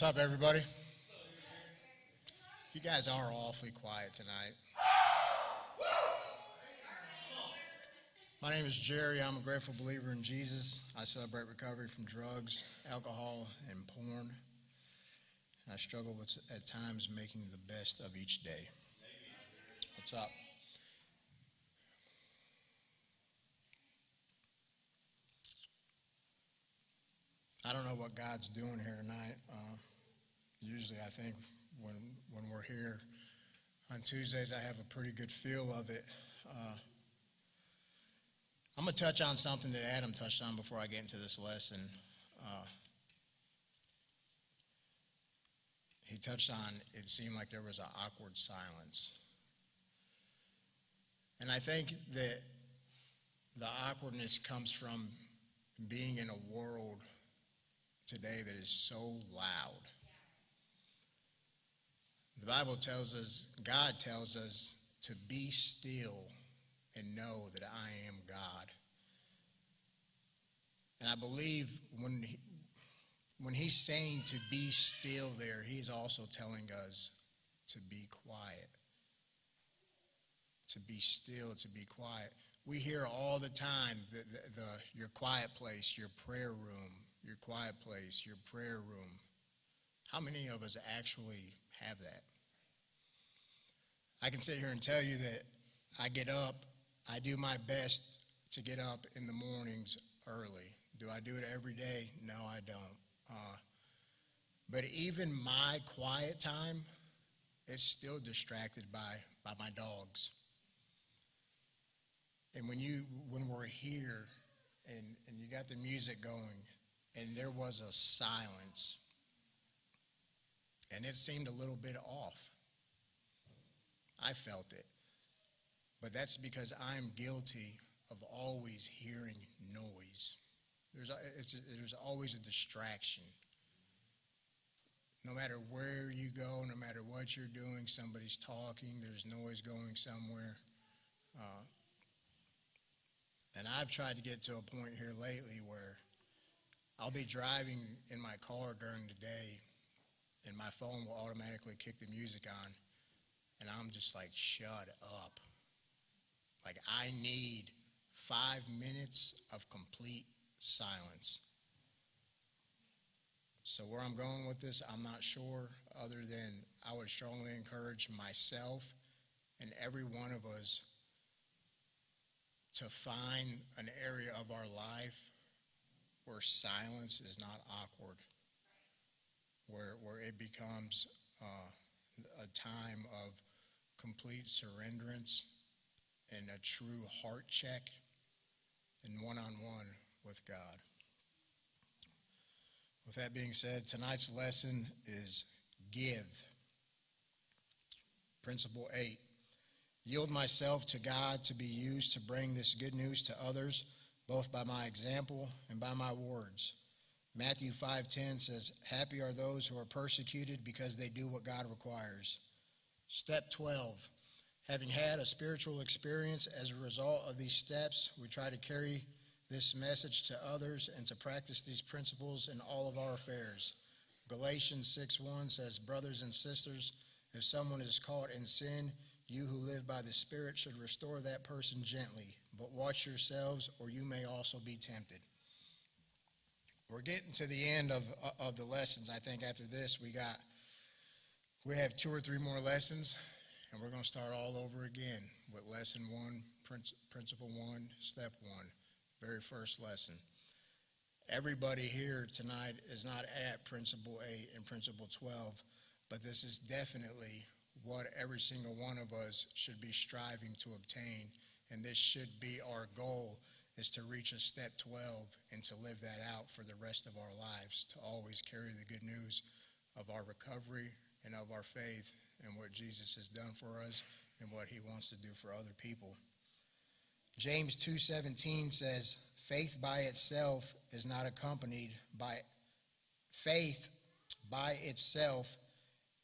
What's up, everybody? You guys are awfully quiet tonight. My name is Jerry. I'm a grateful believer in Jesus. I celebrate recovery from drugs, alcohol, and porn. I struggle with, at times, making the best of each day. What's up? I don't know what God's doing here tonight. Usually, I think when we're here on Tuesdays, I have a pretty good feel of it. I'm going to touch on something that Adam touched on before I get into this lesson. He touched on it seemed like there was an awkward silence. And I think that the awkwardness comes from being in a world today that is so loud. The Bible tells us, God tells us to be still and know that I am God. And I believe when he's saying to be still there, he's also telling us to be quiet. To be still, to be quiet. We hear all the time your quiet place, your prayer room, your quiet place, your prayer room. How many of us actually have that? I can sit here and tell you that I get up, I do my best to get up in the mornings early. Do I do it every day? No, I don't. But even my quiet time is still distracted by my dogs. And when we're here and you got the music going and there was a silence and it seemed a little bit off, I felt it. But that's because I'm guilty of always hearing noise. There's always a distraction. No matter where you go, no matter what you're doing, somebody's talking, there's noise going somewhere. And I've tried to get to a point here lately where I'll be driving in my car during the day and my phone will automatically kick the music on and I'm just like, shut up. Like I need 5 minutes of complete silence. So where I'm going with this, I'm not sure, other than I would strongly encourage myself and every one of us to find an area of our life where silence is not awkward, where it becomes a time of complete surrenderance and a true heart check and one-on-one with God. With that being said, tonight's lesson is give. Principle 8. Yield myself to God to be used to bring this good news to others, both by my example and by my words. Matthew 5:10 says, happy are those who are persecuted because they do what God requires. Step 12. Having had a spiritual experience as a result of these steps, we try to carry this message to others and to practice these principles in all of our affairs. Galatians 6:1 says, brothers and sisters, if someone is caught in sin, you who live by the Spirit should restore that person gently, but watch yourselves or you may also be tempted. We're getting to the end of the lessons. I think after this we have 2 or 3 more lessons and we're going to start all over again with lesson 1, principle 1, step 1, very first lesson. Everybody here tonight is not at principle 8 and principle 12, but this is definitely what every single one of us should be striving to obtain. And this should be our goal, is to reach a step 12 and to live that out for the rest of our lives, to always carry the good news of our recovery and of our faith and what Jesus has done for us and what he wants to do for other people. James 2:17 says, faith by itself is not accompanied by faith by itself,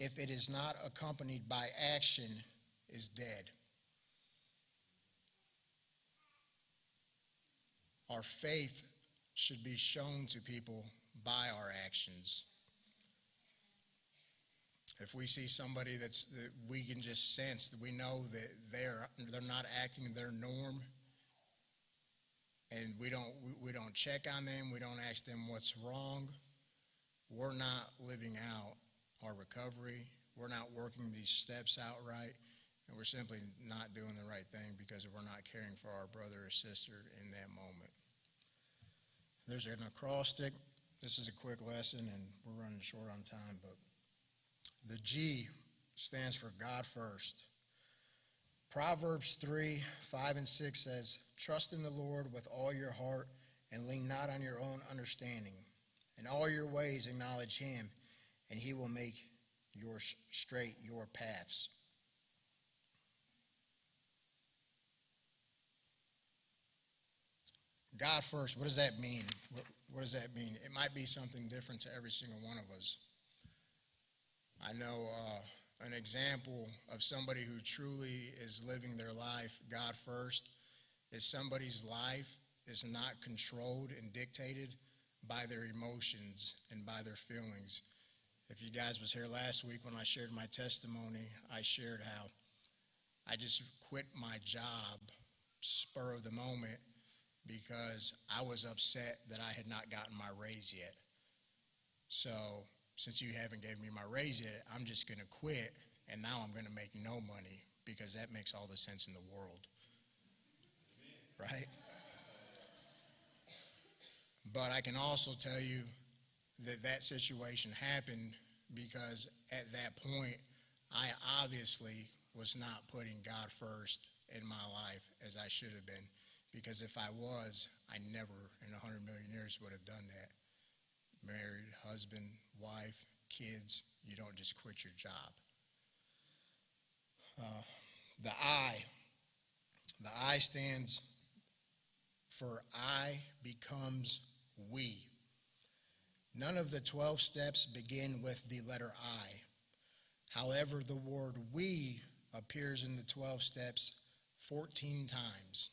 if it is not accompanied by action, is dead. Our faith should be shown to people by our actions. If we see somebody that we can just sense, that we know that they're not acting their norm, and we don't check on them, we don't ask them what's wrong, we're not living out our recovery. We're not working these steps out right, and we're simply not doing the right thing because we're not caring for our brother or sister in that moment. There's an acrostic. This is a quick lesson, and we're running short on time, but the G stands for God first. Proverbs 3:5-6 says, "Trust in the Lord with all your heart and lean not on your own understanding. In all your ways acknowledge him, and he will make straight your paths." God first, what does that mean? What does that mean? It might be something different to every single one of us. I know an example of somebody who truly is living their life God first is somebody's life is not controlled and dictated by their emotions and by their feelings. If you guys was here last week when I shared my testimony, I shared how I just quit my job spur of the moment because I was upset that I had not gotten my raise yet. So since you haven't given me my raise yet, I'm just going to quit, and now I'm going to make no money because that makes all the sense in the world, right? But I can also tell you that that situation happened because at that point, I obviously was not putting God first in my life as I should have been. Because if I was, I never in 100 million years would have done that. Married, husband, wife, kids, you don't just quit your job. The I stands for I becomes we. None of the 12 steps begin with the letter I. However, the word we appears in the 12 steps 14 times.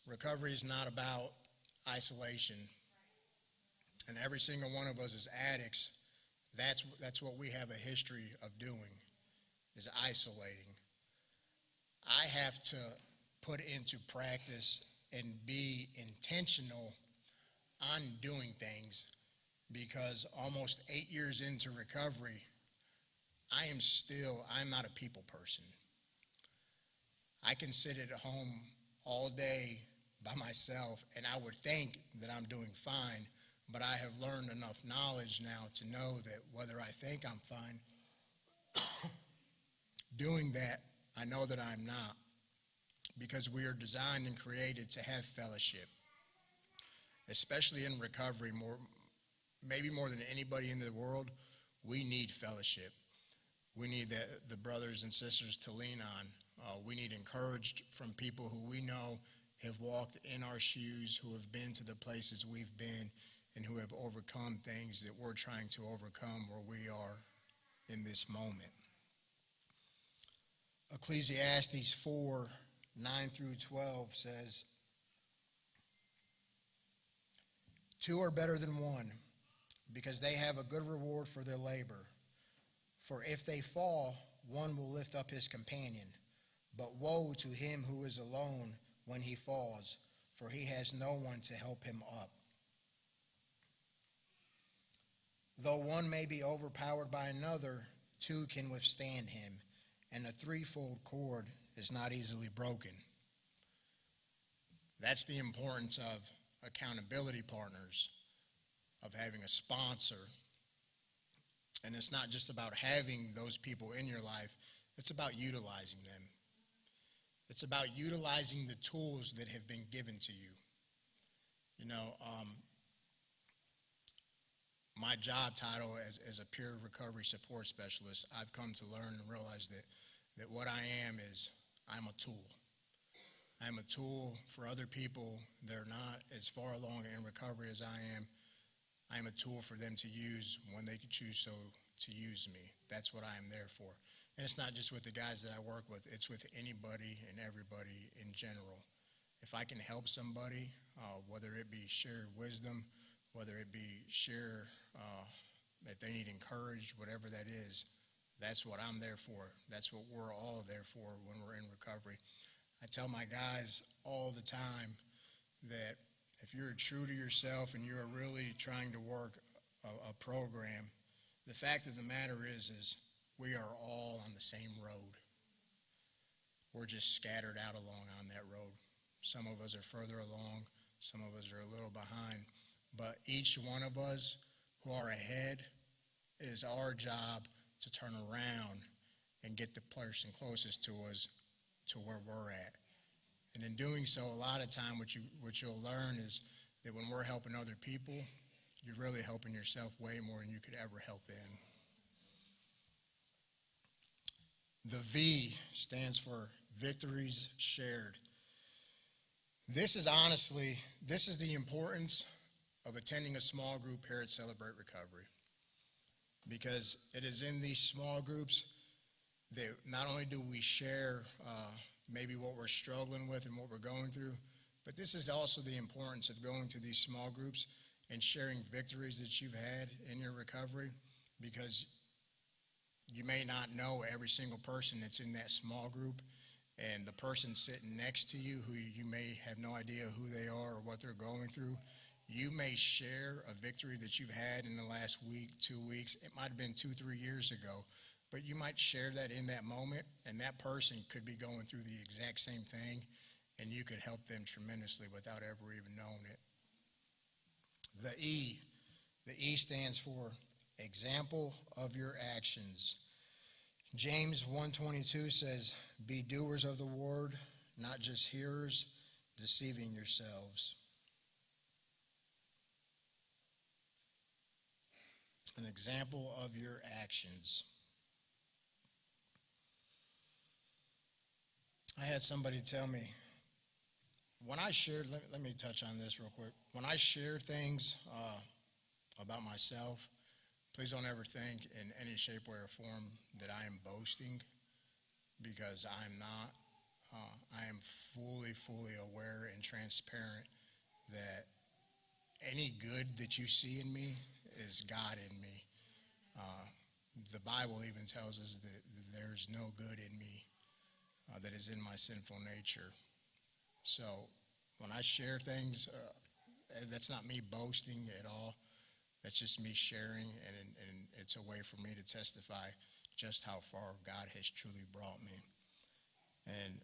Recovery is not about isolation. And every single one of us as addicts, that's what we have a history of doing, is isolating. I have to put into practice and be intentional on doing things because almost 8 years into recovery, I'm not a people person. I can sit at home all day by myself and I would think that I'm doing fine, but I have learned enough knowledge now to know that whether I think I'm fine, doing that, I know that I'm not, because we are designed and created to have fellowship, especially in recovery. Maybe more than anybody in the world, we need fellowship. We need the brothers and sisters to lean on. We need encouraged from people who we know have walked in our shoes, who have been to the places we've been, and who have overcome things that we're trying to overcome where we are in this moment. Ecclesiastes 4:9-12 says, "Two are better than one, because they have a good reward for their labor. For if they fall, one will lift up his companion. But woe to him who is alone when he falls, for he has no one to help him up. Though one may be overpowered by another, two can withstand him, and a threefold cord is not easily broken." That's the importance of accountability partners, of having a sponsor. And it's not just about having those people in your life, it's about utilizing them. It's about utilizing the tools that have been given to you. You know, my job title as a peer recovery support specialist, I've come to learn and realize that what I am is I'm a tool. I'm a tool for other people that are not as far along in recovery as I am. I'm a tool for them to use when they choose so to use me. That's what I am there for. And it's not just with the guys that I work with, it's with anybody and everybody in general. If I can help somebody, whether it be share wisdom, whether it be share if they need encouraged, whatever that is, that's what I'm there for. That's what we're all there for when we're in recovery. I tell my guys all the time that if you're true to yourself and you're really trying to work a program, the fact of the matter is we are all on the same road. We're just scattered out along on that road. Some of us are further along, some of us are a little behind, but each one of us who are ahead, it is our job to turn around and get the person closest to us to where we're at. And in doing so, a lot of time what you'll learn is that when we're helping other people, you're really helping yourself way more than you could ever help them. The V stands for victories shared. This is the importance of attending a small group here at Celebrate Recovery. Because it is in these small groups that not only do we share maybe what we're struggling with and what we're going through, but this is also the importance of going to these small groups and sharing victories that you've had in your recovery, because you may not know every single person that's in that small group, and the person sitting next to you who you may have no idea who they are or what they're going through, you may share a victory that you've had in the last week, 2 weeks. It might have been 2-3 years ago, but you might share that in that moment, and that person could be going through the exact same thing, and you could help them tremendously without ever even knowing it. The E stands for example of your actions. James 1:22 says, be doers of the word, not just hearers, deceiving yourselves. An example of your actions. I had somebody tell me, when I shared, let me touch on this real quick. When I share things about myself, please don't ever think in any shape, way, or form that I am boasting, because I'm not. I am fully aware and transparent that any good that you see in me is God in me. The Bible even tells us that there's no good in me that is in my sinful nature. So when I share things, that's not me boasting at all. That's just me sharing, and it's a way for me to testify just how far God has truly brought me. And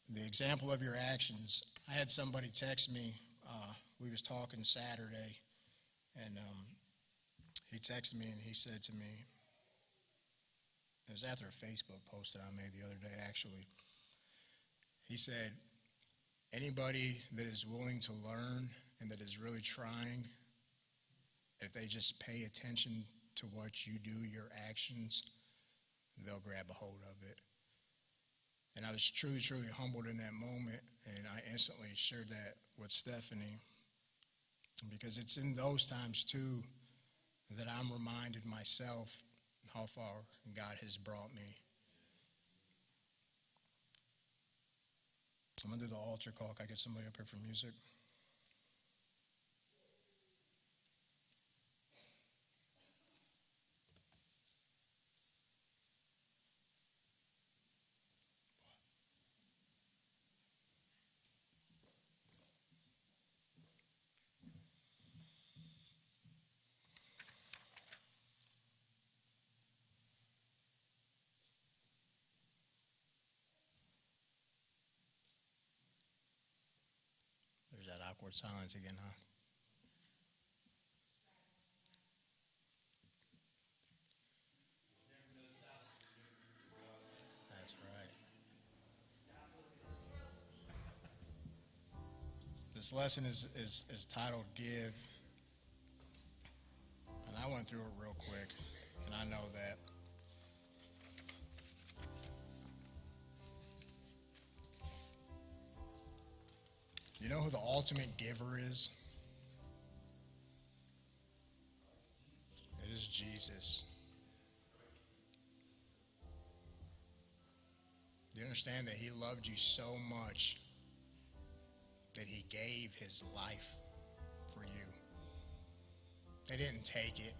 the example of your actions, I had somebody text me. We was talking Saturday, and he texted me, and he said to me, it was after a Facebook post that I made the other day, actually. He said, anybody that is willing to learn and that is really trying, if they just pay attention to what you do, your actions, they'll grab a hold of it. And I was truly humbled in that moment, and I instantly shared that with Stephanie, because it's in those times too that I'm reminded myself how far God has brought me. I'm going to do the altar call. Can I get somebody up here for music? There's that awkward silence again, huh? That's right. This lesson is titled Give. And I went through it real quick, and I know that. You know who the ultimate giver is? It is Jesus. Do you understand that he loved you so much that he gave his life for you? They didn't take it.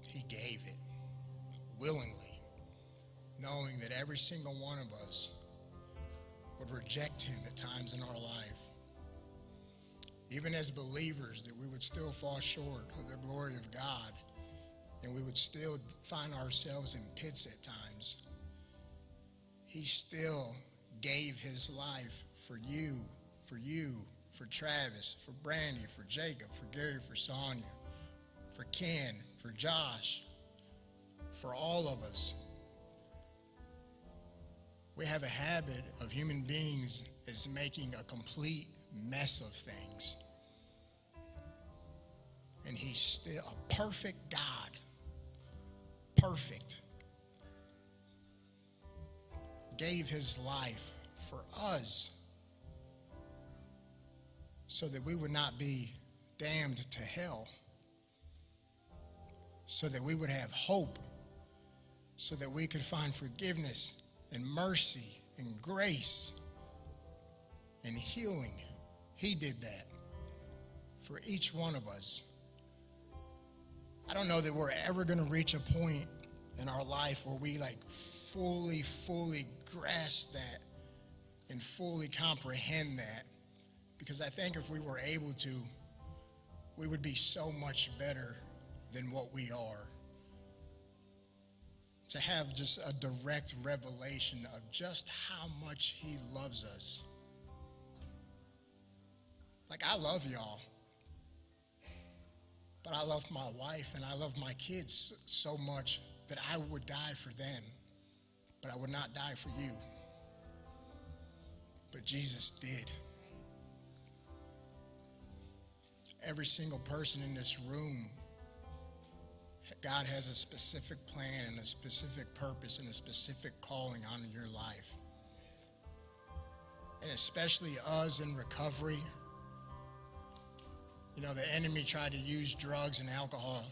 He gave it willingly, knowing that every single one of us would reject him at times in our life. Even as believers, that we would still fall short of the glory of God, and we would still find ourselves in pits at times. He still gave his life for you, for Travis, for Brandy, for Jacob, for Gary, for Sonia, for Ken, for Josh, for all of us. We have a habit of human beings is making a complete mess of things. And he's still a perfect God. Perfect. Gave his life for us so that we would not be damned to hell, so that we would have hope, so that we could find forgiveness and mercy and grace and healing. He did that for each one of us. I don't know that we're ever going to reach a point in our life where we fully grasp that and fully comprehend that, because I think if we were able to, we would be so much better than what we are. To have just a direct revelation of just how much he loves us. I love y'all. But I love my wife and I love my kids so much that I would die for them, but I would not die for you. But Jesus did. Every single person in this room, God has a specific plan and a specific purpose and a specific calling on your life. And especially us in recovery. The enemy tried to use drugs and alcohol.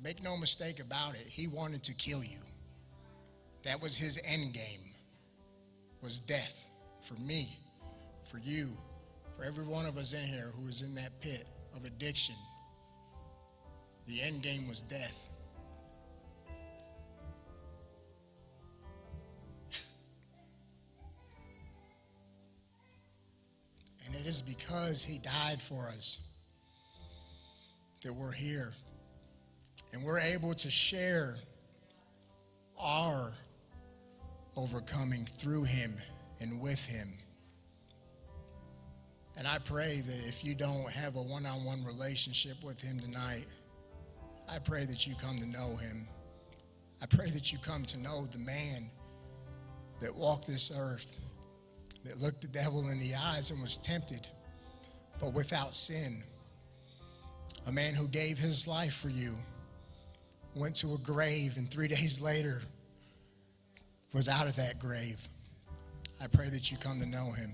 Make no mistake about it, he wanted to kill you. That was his end game, was death for me, for you, for every one of us in here who was in that pit of addiction. The end game was death. And it is because he died for us that we're here. And we're able to share our overcoming through him and with him. And I pray that if you don't have a one-on-one relationship with him tonight, I pray that you come to know him. I pray that you come to know the man that walked this earth, that looked the devil in the eyes and was tempted, but without sin. A man who gave his life for you, went to a grave, and 3 days later was out of that grave. I pray that you come to know him.